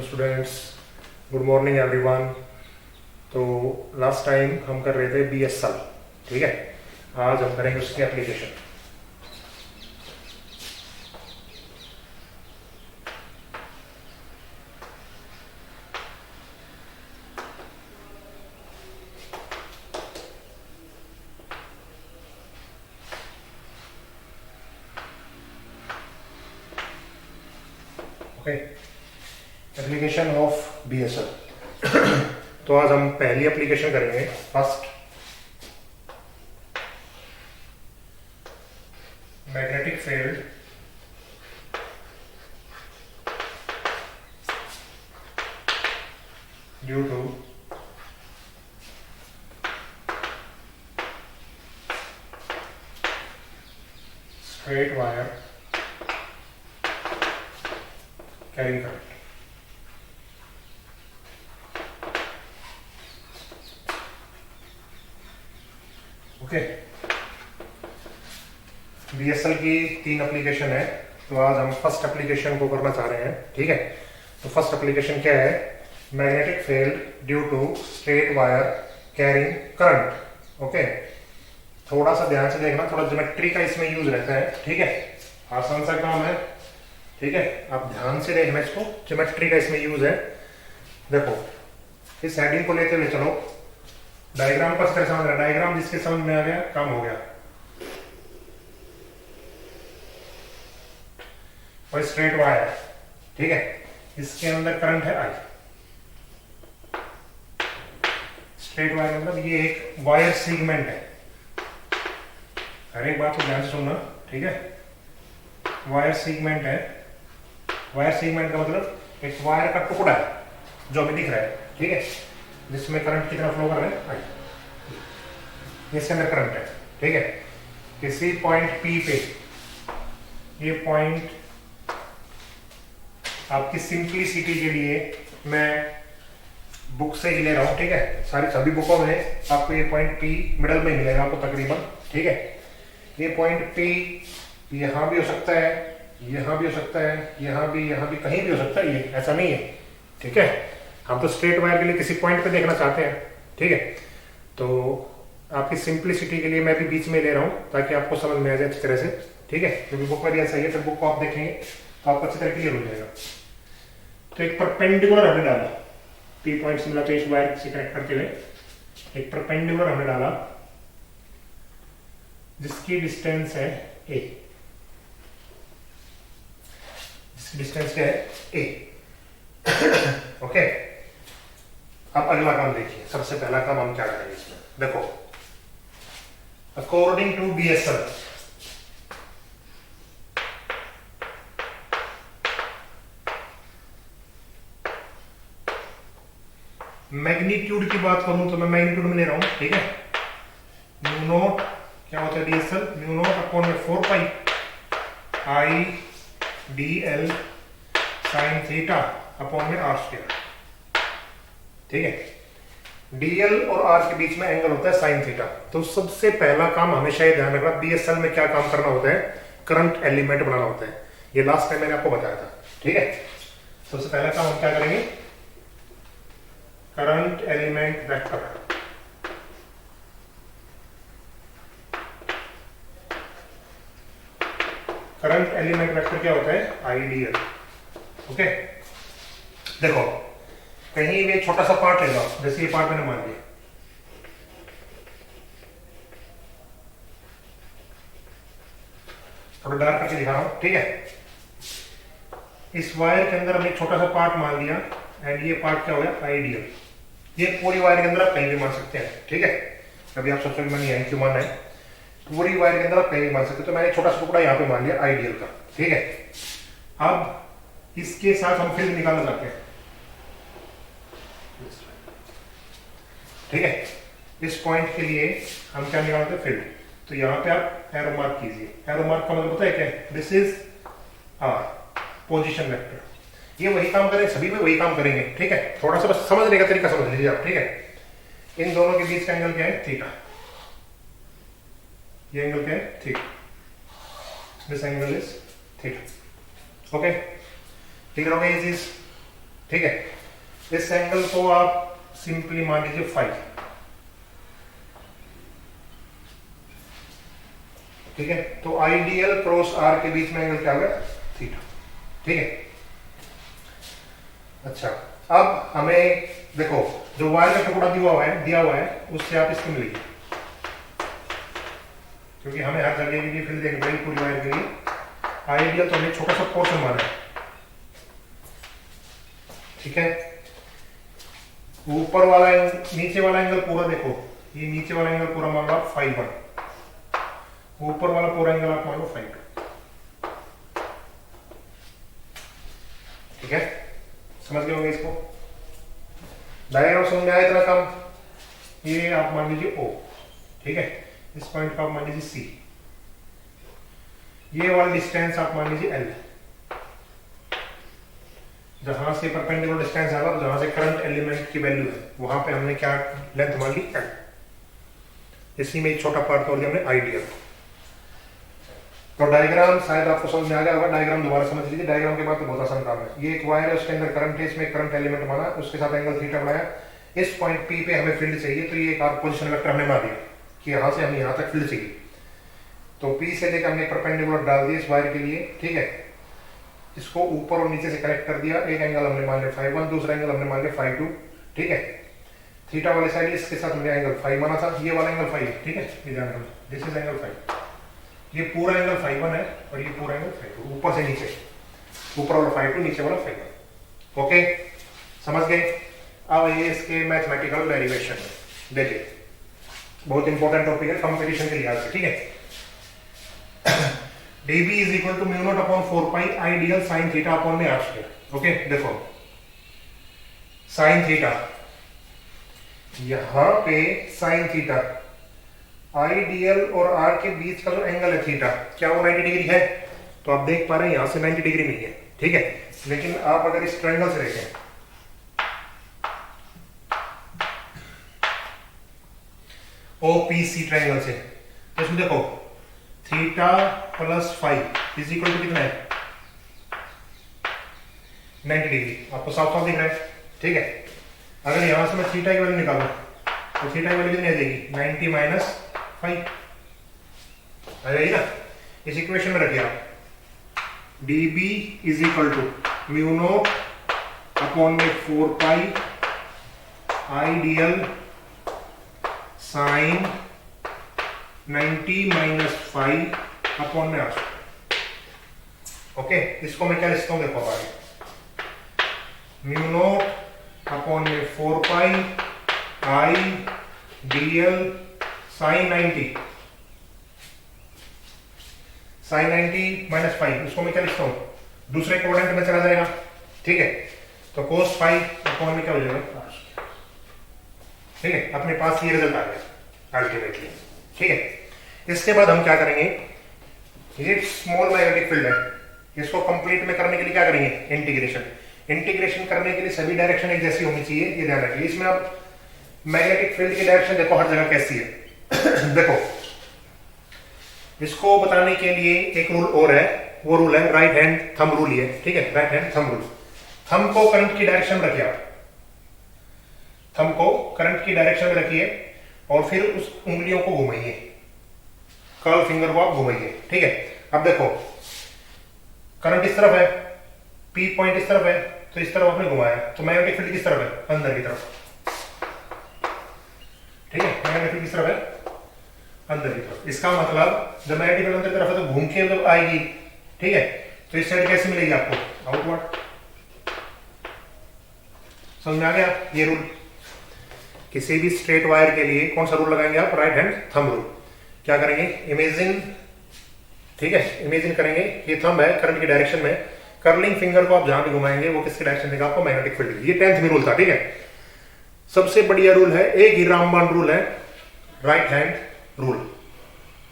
Students, good morning everyone. तो last time हम कर रहे थे BSL, ठीक है। आज हम करेंगे उसकी application. Okay, application of BSL। तो आज हम पहली एप्लीकेशन करेंगे, first magnetic field due to straight wire carrying current. Okay, BSL की 3 एप्लीकेशन है, तो आज हम फर्स्ट एप्लीकेशन को करना चाह रहे हैं, ठीक है। तो फर्स्ट एप्लीकेशन क्या है? Magnetic field due to straight wire carrying current. Okay, थोड़ा सा ध्यान से देखना, थोड़ा ज्योमेट्री का इसमें यूज रहता है, ठीक है। आसान सा काम है, ठीक है। आप ध्यान से देखना इसको, ज्योमेट्री का इसमें यूज है। देखो, इस हेडिंग को लेते हुए चलो, डायग्राम को समझ रहा है। डायग्राम जिसके समझ में आ गया, काम हो गया। और स्ट्रेट वायर, ठीक है, इसके अंदर करंट है I। स्ट्रेट वायर मतलब ये एक वायर सेगमेंट है। हर एक बात को ध्यान से सुनना, ठीक है। वायर सेगमेंट है। वायर सेगमेंट का मतलब एक वायर का टुकड़ा है जो अभी दिख रहा है, ठीक है, जिसमें करंट कितना फ्लो कर रहा है I। इसके अंदर करंट है, ठीक है। किसी पॉइंट P पे, ये पॉइंट आपकी सिंपलिसिटी के लिए मैं बुक से ही ले रहा हूं, ठीक है। सारी सभी बुकों में आपको ये पॉइंट P मिडल में मिलेगा आपको तकरीबन, ठीक है। ये पॉइंट P यहां भी हो सकता है, यहां भी हो सकता है, यहां भी, कहीं भी हो सकता है, ये ऐसा नहीं है, ठीक है। हम तो स्ट्रेट वायर के लिए किसी पॉइंट पे देखना चाहते हैं, ठीक है। तो आपकी सिंपलिसिटी के लिए मैं भी बीच में ले रहा हूं ताकि आपको समझ में आ जाए अच्छी तरह से, ठीक है। क्योंकि बुक में भी ऐसा ही है, फिर बुक को आप देखेंगे तो आपको अच्छी तरह क्लियर हो जाएगा। तो एक परपेंडिकुलर हमने डाला, P पॉइंट से मिला तो इस वायर से कनेक्ट करते हुए एक परपेंडिकुलर हमने डाला जिसकी डिस्टेंस है A। इसकी डिस्टेंस क्या है? A। ओके, अब अगला काम देखिए। सबसे पहला काम हम क्या करेंगे इसमें, देखो, अकॉर्डिंग टू BSL मैग्नीट्यूड की बात करूं तो मैं मैग्नीट्यूड में ले रहा हूं, ठीक है। म्यू नॉट क्या होता है BSL? म्यू नॉट अपॉन में 4 पाई I dl sign theta upon में r स्क्वायर, ठीक है। dl और r के बीच में एंगल होता है साइन थीटा। तो सबसे पहला काम हमेशा ये ध्यान रखना, BSL में क्या काम करना होता है? करंट एलिमेंट बनाना होता है। ये लास्ट टाइम मैंने आपको बताया था, ठीक है। सबसे पहला काम हम क्या करेंगे? Current element vector. Current element vector क्या होता है? IDL। ओके, देखो, कहीं भी छोटा सा पार्ट लेगा, जैसे ये पार्ट मैंने मान लिया, थोड़ा डार्क करके दिखा रहा हूं, ठीक है। इस वायर के अंदर हमने छोटा सा पार्ट मान लिया एंड ये पार्ट क्या हो गया? IDL। ये पूरी वायर के अंदर आप कहीं भी मान सकते हैं, ठीक है। कभी आप सोचोगे मैंने यहीं क्यों माना है, पूरी वायर के अंदर आप कहीं भी मान सकते हैं। तो मैंने छोटा सा टुकड़ा यहाँ पे मान लिया IDL का, ठीक है। अब इसके साथ हम फील्ड निकालना चाहते हैं, ठीक है। इस पॉइंट के लिए हम क्या निकालते हैं? फील्ड। तो यहाँ पे आप एरो मार्क कीजिए। एरो मार्क का मतलब पता है क्या? This is R, position vector. ये वही काम करेंगे, सभी में वही काम करेंगे, ठीक है। थोड़ा सा बस समझने का तरीका समझ लीजिए आप, ठीक है। इन दोनों के बीच का एंगल क्या है? थीटा। ये एंगल क्या है? Theta. This angle is theta. Okay, ठीक हो गया ये चीज? ठीक है। इस एंगल को आप सिंपली मान लीजिए 5, ठीक है। तो आइडियल क्रॉस आर के बीच में एंगल क्या होगा? थीटा, ठीक है। अच्छा, अब हमें देखो जो वायर का टुकड़ा दिया हुआ है उससे आप इसको मिलिए, क्योंकि हमें हर जगह के लिए फील्ड देखनी पड़ेगी पूरी वायर के लिए। आइडियल तो हमें छोटा सा पोर्शन माना है, ठीक है। ऊपर वाला नीचे वाला एंगल पूरा देखो, ये नीचे वाला एंगल पूरा मान लो आप 5 ऊपर वाला पूरा एंगल आप मान लो 5, ठीक है। समझ गए होंगे इसको? डायग्राम समझ में आया इतना कम? ये आप मान लीजिए O, ठीक है। इस पॉइंट का आप मान लीजिए C, ये वाला डिस्टेंस आप मान लीजिए L, जहां से परपेंडिकुलर डिस्टेंस आएगा और जहां से करंट एलिमेंट की वैल्यू है वहां पे हमने क्या लेंथ मान ली? L। इसी में एक छोटा पार्ट तोड़ दिया हमने आइडियल। तो डायग्राम शायद आपको समझ में आ गया होगा, डायग्राम दोबारा समझ लीजिए। डायग्राम के बाद तो बहुत आसान काम है। ये एक वायर है, उसके अंदर करंट है, इसमें करंट एलिमेंट माना, उसके साथ एंगल थीटा बनाया। इस पॉइंट P पे हमें फील्ड चाहिए, तो ये एक पोजीशन वेक्टर हमने मान दिया कि यहां से हमें यहां तक फील्ड चाहिए। तो P से लेकर हमने परपेंडिकुलर डाल दिया इस वायर के लिए, ठीक है। इसको ऊपर और नीचे से कनेक्ट कर दिया। एक एंगल हमने मान लिया 5 दूसरा एंगल हमने मान लिया 5 ठीक है। थीटा वाले साइड इसके साथ हमने एंगल 5 माना था, ये वाला एंगल 5, ठीक है। ये ध्यान रखना, दिस इज एंगल 5, ये पूरा एंगल 5 है और ये पूरा एंगल 5, ऊपर से नीचे, ऊपर वाला 5 नीचे वाला 5। ओके, समझ गए? अब ये इसके मैथमेटिकल डेरिवेशन देखिए, बहुत इंपॉर्टेंट टॉपिक है कंपैरिजन के लिहाज से, ठीक है। dB is equal to mu not upon 4 pi I dl sine theta upon में आर स्क्वायर। ओके, देखो साइन थीटा, यहां पे साइन थीटा, आइडियल और आर के बीच का जो एंगल है थीटा, क्या वो 90 डिग्री है? तो आप देख पा रहे हैं यहां से 90 डिग्री नहीं है, ठीक है। लेकिन आप अगर इस ट्रायंगल से देखें, OPC ट्रायंगल से, तो इसमें देखो theta plus 5 is equal to कितना है? 90 डिग्री। आपको साफ साफ दिख रहा है, ठीक है। अगर यहां से मैं थीटा की वैल्यू निकालूं तो थीटा की वैल्यू कितनी आ जाएगी? 90 माइनस 5 आ जाएगी ना। इस इक्वेशन में रखिए आप, dB is equal to mu not upon में 4 pi I dl sine 90 minus 5 upon में 8। ओके, इसको मैं क्या लिखता हूं देखो आगे, म्यू नॉट अपॉन में 4 पाई आई डीएल साइन 90 माइनस 5, इसको मैं क्या लिखता हूं? दूसरे कोऑर्डिनेट में चला जाएगा, ठीक है। तो cos 5 अपॉन में क्या हो जाएगा? ठीक है, अपने पास ये रिजल्ट आ गया अल्टीमेटली, ठीक है। इसके बाद हम क्या करेंगे, ये स्मॉल मैग्नेटिक फील्ड है, इसको कंप्लीट में करने के लिए क्या करेंगे? इंटीग्रेशन करने के लिए सभी डायरेक्शन एक जैसी होनी चाहिए, ये ध्यान रखिए। इसमें आप मैग्नेटिक फील्ड की डायरेक्शन देखो हर जगह कैसी है। देखो, इसको बताने के लिए एक रूल और है, वो रूल है राइट हैंड थंब रूल ही है, ठीक है। Right hand thumb rule, thumb को करंट की डायरेक्शन में रखिए आप, थंब को करंट की डायरेक्शन में रखिए और फिर उस उंगलियों को घुमाइए, कर्ल फिंगर को आप घुमाइए, ठीक है। अब देखो करंट इस तरफ है, P पॉइंट इस तरफ है, तो इस तरफ आपने घुमाया, तो मैग्नेटिक फील्ड किस तरफ है? अंदर की तरफ, ठीक है। मैग्नेटिक फील्ड किस तरफ है? अंदर की तरफ। इसका मतलब जब मैग्नेटिक फील्ड अंदर की तरफ है तो घूम के जब आएगी, ठीक है, तो इस साइड कैसे मिलेगी आपको? आउटवर्ड। समझ में आ गया ये रूल? किसी भी स्ट्रेट वायर के लिए कौन सा रूल लगाएंगे आप? Right hand thumb rule. क्या करेंगे? इमेजिन, ठीक है, इमेजिन करेंगे ये थंब है करंट की डायरेक्शन में, कर्लिंग फिंगर को आप जहां भी घुमाएंगे वो किसकी डायरेक्शन देगा आपको? Magnetic field. ये 10th में रूल था, ठीक है। सबसे बढ़िया रूल है, एक ही रामबाण रूल है, राइट हैंड रूल,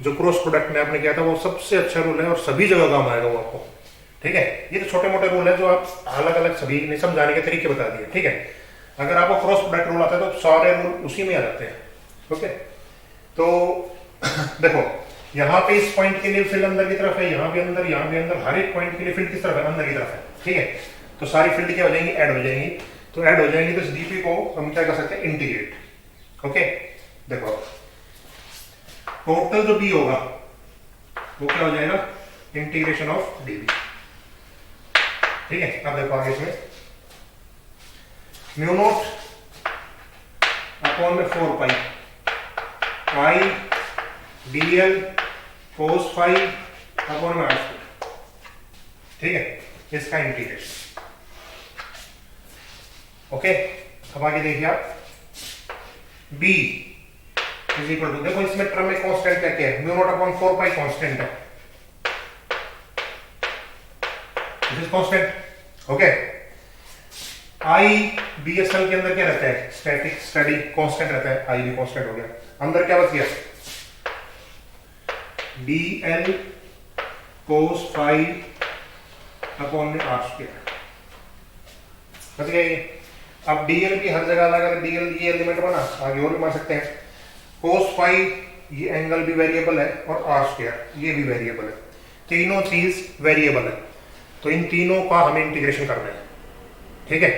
जो क्रॉस प्रोडक्ट में आपने किया था, वो सबसे अच्छा रूल है और सभी जगह काम आएगा वो आपको, ठीक है। ये तो छोटे मोटे रूल है जो आप अलग अलग सभी ने समझाने के तरीके बता दिए, ठीक है। अगर आपको क्रॉस प्रोडक्ट रूल आता है तो सारे रूल उसी में आ जाते हैं, ओके। तो देखो यहाँ पे इस पॉइंट के लिए फील्ड अंदर की तरफ है, यहाँ भी अंदर, यहाँ भी अंदर, हर एक पॉइंट के लिए फील्ड किस तरफ है? अंदर की तरफ है, ठीक है। तो सारी फील्ड क्या हो जाएंगी, ऐड हो जाएंगी। तो ऐड हो जाएंगी तो इस डीपी को हम क्या कर सकते हैं, इंटीग्रेट। ओके, देखो टोटल जो बी होगा वो क्या हो जाएगा, इंटीग्रेशन ऑफ डीबी। ठीक है, अब देखो आगे इसमें म्यू नोट अपॉन में 4 पाई आई डीएल कोस फाई अपॉन में आर। ठीक है, इसका इंटीग्रेशन। ओके, अब आगे देखिए आप b इज इक्वल टू, देखो इसमें टर्म में कांस्टेंट क्या है, mu not upon 4 pi constant है, this is constant. Okay, I BSL के अंदर क्या रहता है, स्टैटिक स्टडी कांस्टेंट रहता है, आई भी कांस्टेंट हो गया। अंदर क्या बच गया, dl cos फाई अपॉन में आर स्क्वायर बच गया ये। अब dl की हर जगह अलग, dl ये एलिमेंट बना, आगे और भी मान सकते हैं। cos फाई ये एंगल भी वेरिएबल है और आर स्क्वायर ये भी वेरिएबल है, तीनों चीज वेरिएबल है। तो इन तीनों का हमें इंटीग्रेशन करना है। ठीक है,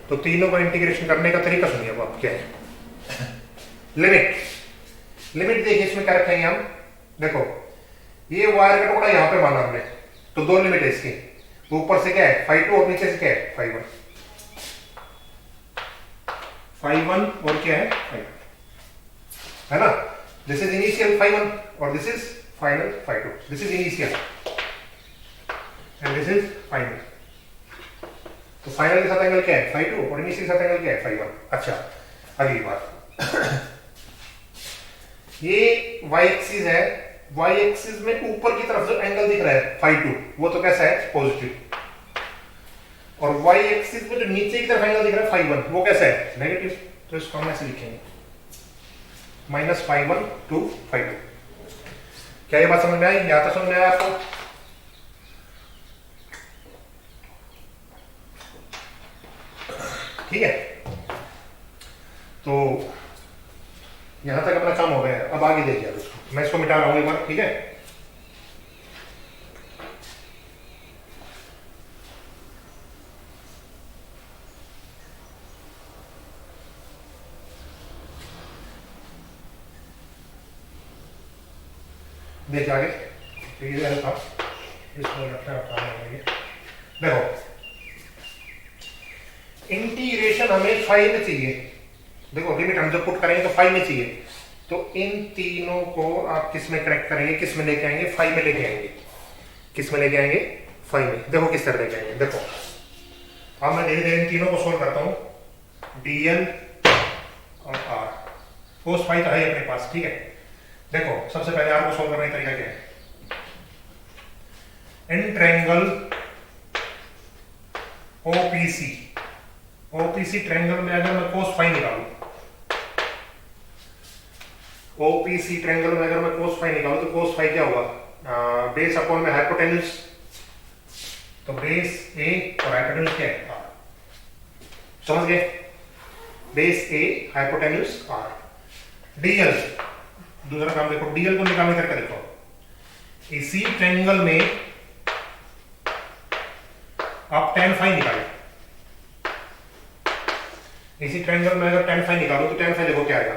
तो तीनों का इंटीग्रेशन करने का तरीका सुनिए अब आप क्या है। लिमिट देखिए इसमें क्या रखेंगे हम, देखो ये वायर का टुकड़ा यहां पे माना हमने, तो दो लिमिट है इसकी, ऊपर से क्या है फाई 2 और नीचे से क्या है फाई 1, फाई 1 और क्या है फाई 1, है ना। दिस इज इनिशियल फाई 1 और this is final phi 2, this is initial and this is final. तो फाइनल के साथ एंगल क्या है फाई 2 और इनिशियल के साथ एंगल क्या है फाई 1। अच्छा, अगली बात ये y एक्सिस है, y एक्सिस में ऊपर की तरफ जो एंगल दिख रहा है फाई 2 वो तो कैसा है पॉजिटिव, और y एक्सिस में जो नीचे की तरफ एंगल दिख रहा है फाई 1 वो कैसा है नेगेटिव। तो इसको हम ऐसे लिखेंगे माइनस फाई 1 टू फाई 2। क्या ये बात समझ में आई, यहां तक समझ में आया आपको। ठीक है, तो यहां तक अपना काम हो गया है। अब आगे देखिए, उसको मैं इसको मिटा रहा हूं एक बार। ठीक है, देखिए आगे था, इसको देखो इंटीग्रेशन हमें फाई में चाहिए। देखो लिमिट हम जब पुट करेंगे तो फाई में चाहिए, तो इन तीनों को आप किस में करेक्ट करेंगे, किस में लेके आएंगे, फाई में लेके आएंगे। किस में लेके आएंगे, फाई में। देखो किस तरह लेके आएंगे, देखो अब मैं धीरे धीरे इन तीनों को सोल्व करता हूं, dl और r कोस फाई तो है अपने पास। ठीक है, देखो सबसे पहले r को सोल्व करने का तरीका क्या है, in triangle OPC, OPC triangle में अगर मैं कोस फाई निकालूं, OPC ट्रायंगल में अगर मैं कोस फाई निकालूं तो कोस फाई क्या होगा, बेस अपॉन में हाइपोटेन्यूज, तो बेस a और हाइपोटेन्यूज क्या है r, समझ गए, base a hypotenuse r। dl दूसरा काम देखो, dl को निकालने करके देखो, इसी ट्रायंगल में आप tan फाई निकालें, इसी ट्रायंगल में अगर tan फाई निकालो तो tan फाई देखो क्या आएगा,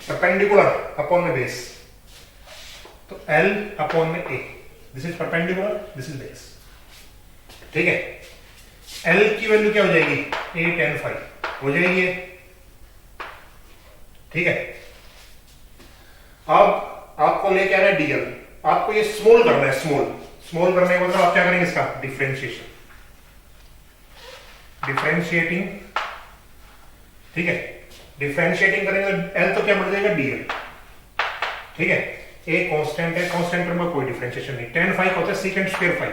परपेंडिकुलर अपॉन में बेस, तो L अपॉन में A, this is perpendicular, this is base. ठीक है, L की वैल्यू क्या हो जाएगी, A tan फाई हो जाएगी। ठीक है, अब आपको लेके आना है dl, आपको ये स्मॉल करना है, स्मॉल करने का मतलब आप क्या करेंगे, इसका डिफरेंशिएशन, डिफरेंशिएटिंग। ठीक है, डिफरेंशिएटिंग करेंगे L तो क्या बढ़ जाएगा dl। ठीक है, A कांस्टेंट है, कांस्टेंट टर्म में कोई डिफरेंशिएशन नहीं, tan फाई का होता है सेकंड स्क्वायर फाई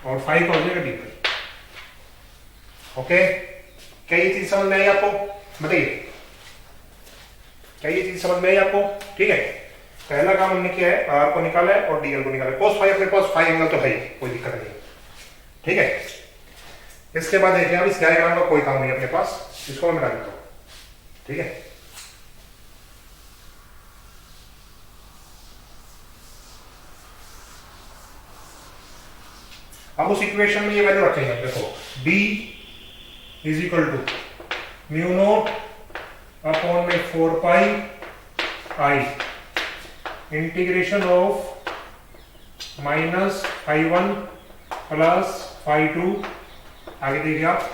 और फाई का हो जाएगा dy। ओके, क्या ये चीज समझ में आई आपको, बताइए क्या ये चीज समझ में आई आपको। ठीक है, पहला काम हमने किया है, r को निकाला है और dl को निकाला है, cos फाई अपने पास फाई एंगल तो है, कोई दिक्कत नहीं। ठीक है, इसके बाद देखिए अब इस डायग्राम का कोई काम नहीं अपने पास, इसको मैं मिटा देता हूं। ठीक है, अब उस इक्वेशन में ये वैल्यू रखेंगे, देखो b is equal to mu not upon में 4 pi I integration of minus φ1 plus φ2। आगे देखिए आप,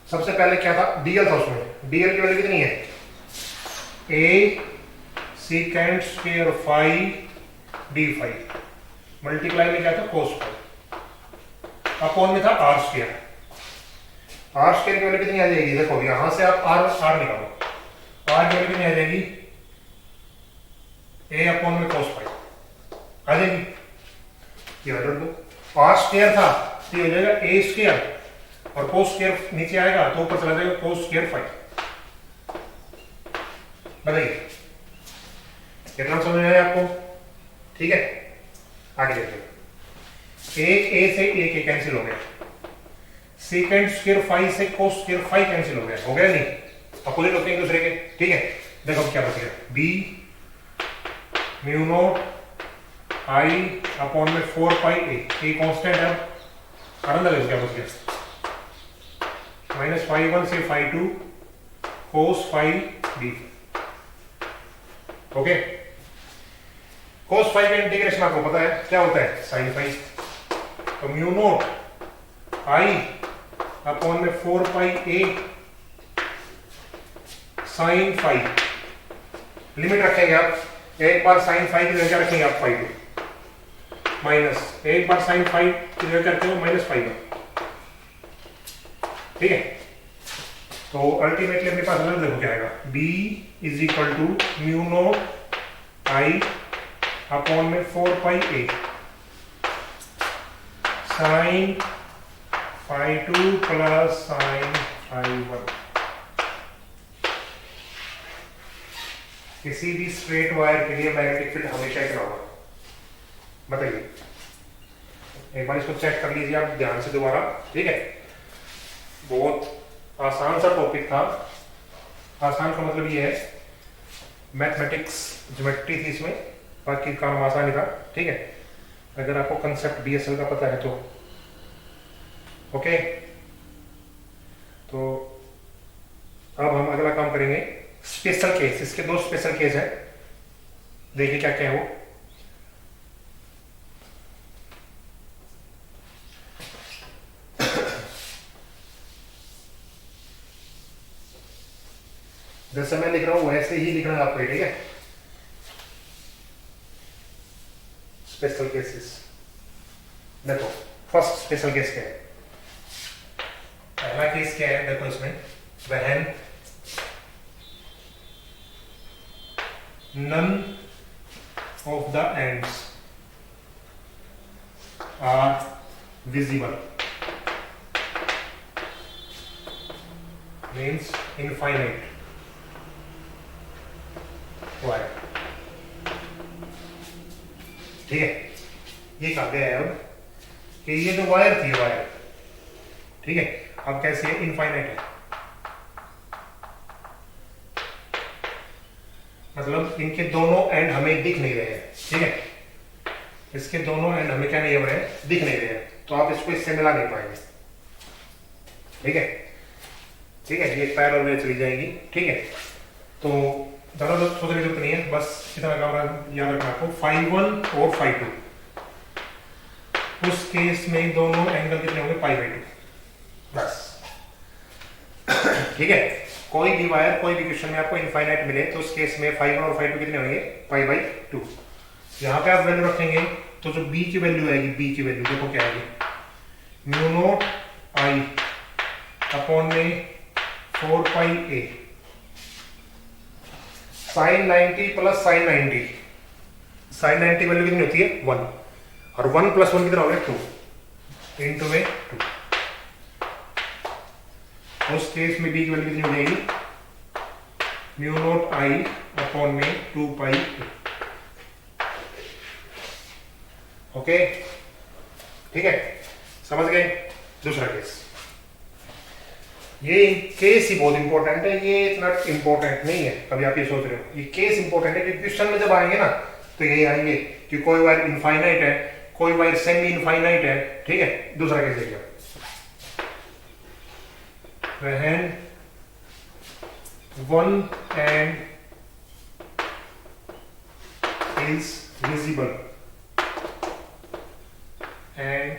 सबसे पहले क्या था, dl था, उसमें dl की वैल्यू कितनी है, a secant square phi d phi multiply में क्या था कोस फाई अपॉन में था आर स्क्वायर। आर स्क्वायर की वैल्यू कितनी आ जाएगी, देखो यहां से आप आर निकालो, आर की वैल्यू कितनी आ जाएगी, a अपॉन में कोस फाई आ जाएगी, ये वैल्यू दो। आर स्क्वायर था तो ये हो जाएगा a स्क्वायर और कोस स्क्वायर नीचे आएगा तो ऊपर चला जाएगा कोस स्क्वायर फाई। बताइए कितना समझ में आया आपको, ठीक है। आगे देखिए, एक a से एक a कैंसिल हो गया, सेकेंड स्क्वायर फाई से कोस स्क्वायर फाई कैंसिल हो गया नहीं, अपोजिट होते हैं दूसरे के, ठीक है। देखो क्या बचेगा, b mu naught I upon में 4 पाई a कांस्टेंट है, अंदर देखो क्या बच गया, माइनस φ1 से φ2 cos phi d. Okay, cos phi का इंटीग्रेशन आपको पता है क्या होता है, साइन फाई। तो म्यू नॉट आई अपॉन में 4 pi a sine phi, limit रखेंगे आप, एक बार साइन फाई की जगह रखेंगे आप φ2 माइनस एक बार साइन फाई की जगह रखते हो माइनस φ1, ठीक है। तो अल्टीमेटली अपने पास देखो क्या आएगा, b is equal to mu not I upon में 4 pi a sine φ2 plus sine φ1। किसी भी स्ट्रेट वायर के लिए मैग्नेटिक फील्ड हमेशा इतना होगा, बताइए एक बार इसको चेक कर लीजिए आप ध्यान से दोबारा, ठीक है। बहुत आसान सा टॉपिक था, आसान का मतलब ये है मैथमेटिक्स ज्योमेट्री थी इसमें, बाकी काम आसान ही था, ठीक है। अगर आपको कंसेप्ट डीएसएल का पता है तो ओके। तो अब हम अगला काम करेंगे स्पेशल केस, इसके दो स्पेशल केस हैं, देखिए क्या क्या है वो। जैसे मैं लिख रहा हूं वैसे ही लिखना है आपको, ठीक है। स्पेशल केसेस, देखो फर्स्ट स्पेशल केस क्या है, पहला केस क्या है, देखो इसमें when none of the ends are visible means infinite wire, ठीक है। ये कहा गया है अब कि ये जो वायर थी वायर, ठीक है, अब कैसे है, इनफाइनाइट है, मतलब इनके दोनों एंड हमें दिख नहीं रहे हैं, ठीक है। इसके दोनों एंड हमें क्या नहीं हो रहे हैं, दिख नहीं रहे हैं, तो आप इसको इससे मिला नहीं पाएंगे, ठीक है, ठीक है। ये पैरेलल में चली जाएंगी, ठीक है। तो ज्यादा सोचने की जरूरत नहीं है, बस इतना काम याद रखना आपको, φ1 और φ2, उस केस में दोनों एंगल कितने होंगे, π/2, बस, ठीक है। कोई भी वायर कोई भी क्वेश्चन में आपको इनफाइनाइट मिले तो उस केस में φ1 और φ2 कितने होंगे, π/2। यहाँ पे आप वैल्यू रखेंगे तो जो b की वैल्यू आएगी, b की वैल्यू देखो क्या आएगी, म्यू नॉट आई अपॉन में 4 pi a sine 90 plus sine 90, sine 90 value कितनी होती है 1, और 1 प्लस 1 कितना हो गया 2 इंटू में 2। उस केस में b की वैल्यू कितनी हो जाएगी, म्यू नॉट आई अपॉन में 2 पाई a, ओके, ठीक है, समझ गए। दूसरा केस, ये केस ही बहुत इंपॉर्टेंट है, ये इतना इंपॉर्टेंट नहीं है, कभी आप ये सोच रहे हो, ये केस इंपॉर्टेंट है कि क्वेश्चन में जब आएंगे ना तो यही आएंगे कि कोई वायर इनफाइनाइट है, कोई वायर सेमी इनफाइनाइट है, ठीक है, दूसरा केस देखिए, when one end is visible and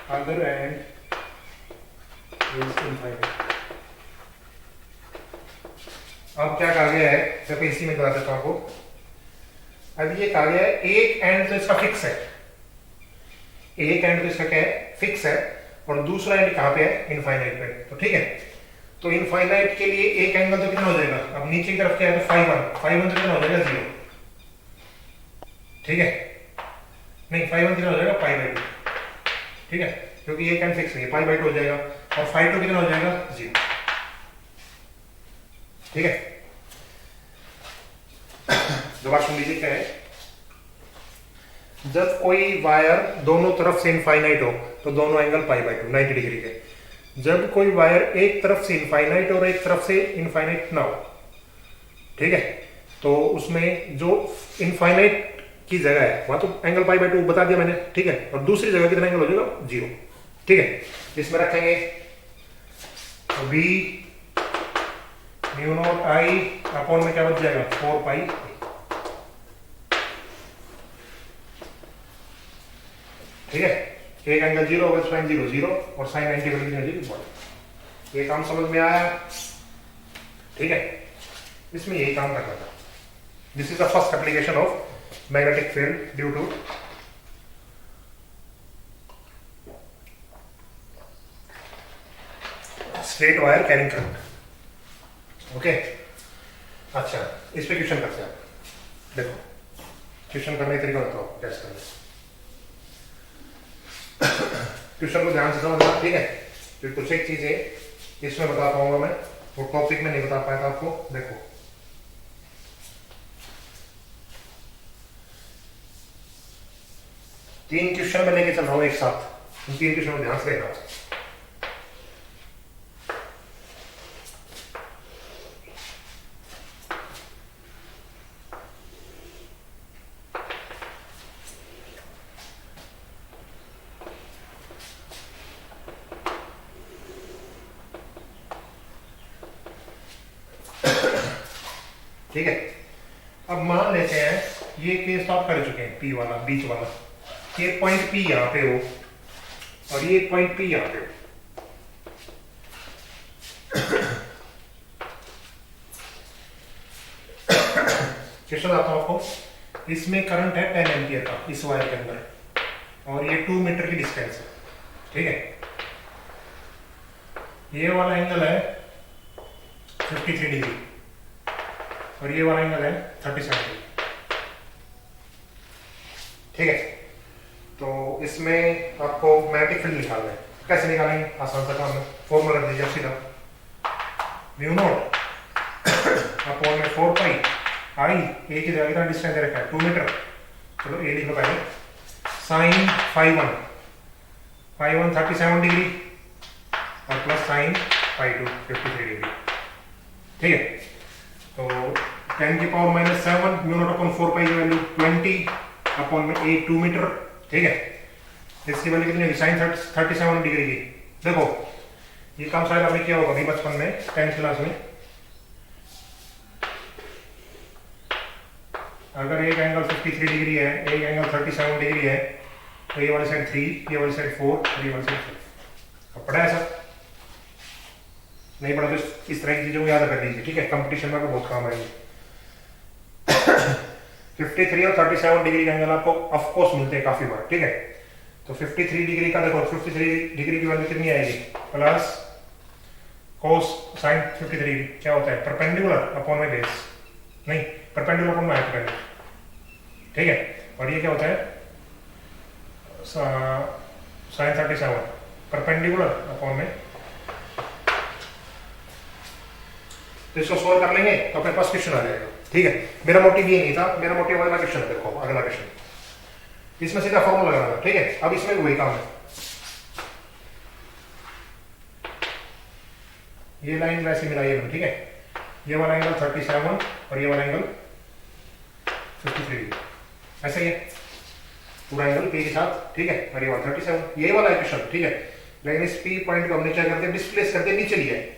other end is infinite। अब क्या कहा गया है, देखो इसी में बता देता हूं आपको। अब ये कहा गया है एक एंड तो इसका फिक्स है, एक एंड तो इसका क्या है, फिक्स है, और दूसरा एंड कहां पे है, इनफाइनाइट पे। तो ठीक है, तो इनफाइनाइट के लिए एक एंगल तो कितना हो जाएगा, अब नीचे की तरफ क्या है, तो फाई वन तो कितना हो जाएगा, 0, ठीक है, नहीं फाई वन कितना हो जाएगा, पाई बाई 2, ठीक है, क्योंकि एक एंड फिक्स नहीं है, पाई बाई 2 हो जाएगा, और फाई 2 कितना हो जाएगा, 0, ठीक है। दोबारा सुन लीजिए क्या है, जब कोई वायर दोनों तरफ से इनफाइनाइट हो तो दोनों एंगल पाई बाई 2 90 डिग्री के। जब कोई वायर एक तरफ से इनफाइनाइट और एक तरफ से इनफाइनाइट ना हो, ठीक है, तो उसमें जो इनफाइनाइट की जगह है वहां तो एंगल पाई बाई 2 बता दिया मैंने, ठीक है, और दूसरी जगह कितना एंगल हो जाएगा, 0, ठीक है। इसमें रखेंगे B mu naught I upon में क्या बच जाएगा, 4 पाई, ठीक है। एक एंगल 0 होगा, साइन 0 0 और साइन 90 डिग्री। ये काम समझ में आया, ठीक है। इसमें यही काम करना था। This is the first application of magnetic field due to straight wire carrying current, okay. अच्छा, इस पे क्वेश्चन करते हैं। देखो क्वेश्चन करने का तरीका बताओ, टेस्ट करने। क्वेश्चन को ध्यान से समझना, ठीक है। तो कुछ एक चीजें इसमें बता पाऊंगा मैं, वो टॉपिक में नहीं बता पाया था आपको। देखो तीन क्वेश्चन में लेके चल रहा हूं एक साथ, उन तीन क्वेश्चन को ध्यान से देखना। ठीक है, अब मान लेते हैं ये केस आप कर चुके हैं, पी वाला बीच वाला, ये पॉइंट पी यहां पे हो और ये पॉइंट पी यहां पे हो। क्वेश्चन आता हूं आपको, इसमें करंट है 10 एम्पियर का इस वायर के अंदर, और ये 2 मीटर की डिस्टेंस है, ठीक है। ये वाला एंगल है 53 डिग्री और ये वाला एंगल है 37 डिग्री, ठीक है। तो इसमें आपको मैग्नेटिक फील्ड निकालना है। कैसे निकालेंगे, आसान सा काम है, फॉर्मूला रख दीजिए सीधा, म्यू नॉट अपॉन में 4 पाई आई, ए की जगह कितना डिस्टेंस दे रखा है 2 मीटर, चलो ए लिख लो पहले, साइन फाई वन 37 डिग्री और प्लस साइन फाई 2 53 डिग्री, ठीक है। तो 10 की पावर -7 म्यू नॉट अपॉन 4 पाई की वैल्यू 20 अपॉन में 8 2 मीटर, ठीक है। इसकी वैल्यू कितनी होगी, साइन 37 डिग्री की। देखो ये काम शायद आपने किया होगा अभी बचपन में 10th क्लास में। अगर एक एंगल 53 डिग्री है, एक एंगल 37 डिग्री है, तो ये वाली साइड 3, ये वाली साइड 4 और ये वाली साइड 5। अब पढ़ा है सब? नहीं पढ़ा तो इस तरह की चीजों को याद कर लीजिए, ठीक है, कंपटीशन में बहुत काम आएगी। 53 और 37 डिग्री का एंगल आपको ऑफ कोर्स मिलते हैं काफी बार, ठीक है। तो 53 डिग्री का देखो, 53 डिग्री की वैल्यू कितनी आएगी, प्लस कोस साइन 53 क्या होता है, परपेंडिकुलर अपॉन में बेस, नहीं परपेंडिकुलर अपॉन में हाइपोटेन्यूज, ठीक है। और ये क्या होता है, साइन 37 परपेंडिकुलर अपॉन में। तो इसको सोल्व कर लेंगे तो अपने पास क्वेश्चन आ जाएगा, ठीक है। मेरा मोटिव ये नहीं था, मेरा मोटिव अगला क्वेश्चन है। देखो अगला क्वेश्चन, इसमें सीधा फॉर्मूला लगाना, ठीक है। अब इसमें वही काम है, ये लाइन वैसे मिलाइए, ठीक है। ये वाला एंगल 37 और ये वाला एंगल 53 डिग्री, ऐसा ही है, पूरा एंगल पी के साथ, ठीक है, और ये 137, ये वाला इक्वेशन, ठीक है। लेकिन इस पी पॉइंट को हमने क्या करते हैं, डिस्प्लेस करके नीचे लिया है।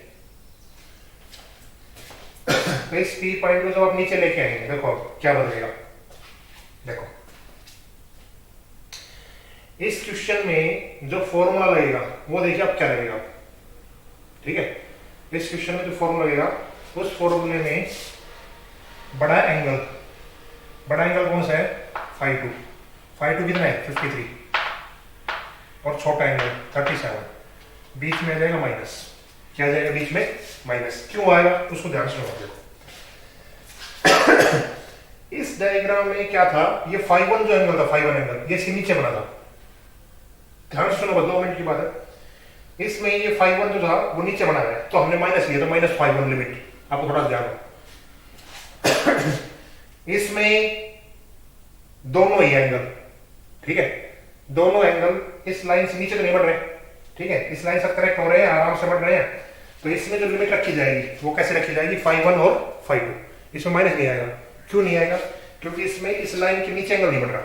तो इस पी पॉइंट को जब आप नीचे लेके आएंगे, देखो क्या बदलेगा। देखो इस क्वेश्चन में जो फॉर्मूला लगेगा वो देखिए आप क्या लगेगा, ठीक है। इस क्वेश्चन में जो फॉर्मूला लगेगा उस फॉर्मूले में बड़ा एंगल कौन सा है, फाई 2 कितना है 53, और छोटा एंगल 37, बीच में आ जाएगा माइनस। क्या आ जाएगा बीच में, माइनस। क्यों आएगा उसको ध्यान से देखो। इस डायग्राम में क्या था, ये फाई 1 जो एंगल था, फाई 1 एंगल, ये इसके नीचे बना था। ध्यान से सुनो, 2 मिनट की बात है। इसमें ये फाई 1 जो था वो नीचे बना है, तो हमने माइनस लिया, तो माइनस फाई 1 लिमिट, आपको थोड़ा ध्यान हो। इसमें दोनों ही एंगल, ठीक है, दोनों एंगल इस लाइन से नीचे तो नहीं बढ़ रहे, ठीक है, इस लाइन से करेक्ट हो रहे हैं, आराम से बढ़ रहे हैं। तो इसमें जो लिमिट रखी जाएगी वो कैसे रखी जाएगी, फाई 1 और फाई 2। इसमें माइनस नहीं आएगा। क्यों नहीं आएगा, क्योंकि इसमें इस लाइन के नीचे एंगल नहीं बढ़ रहा।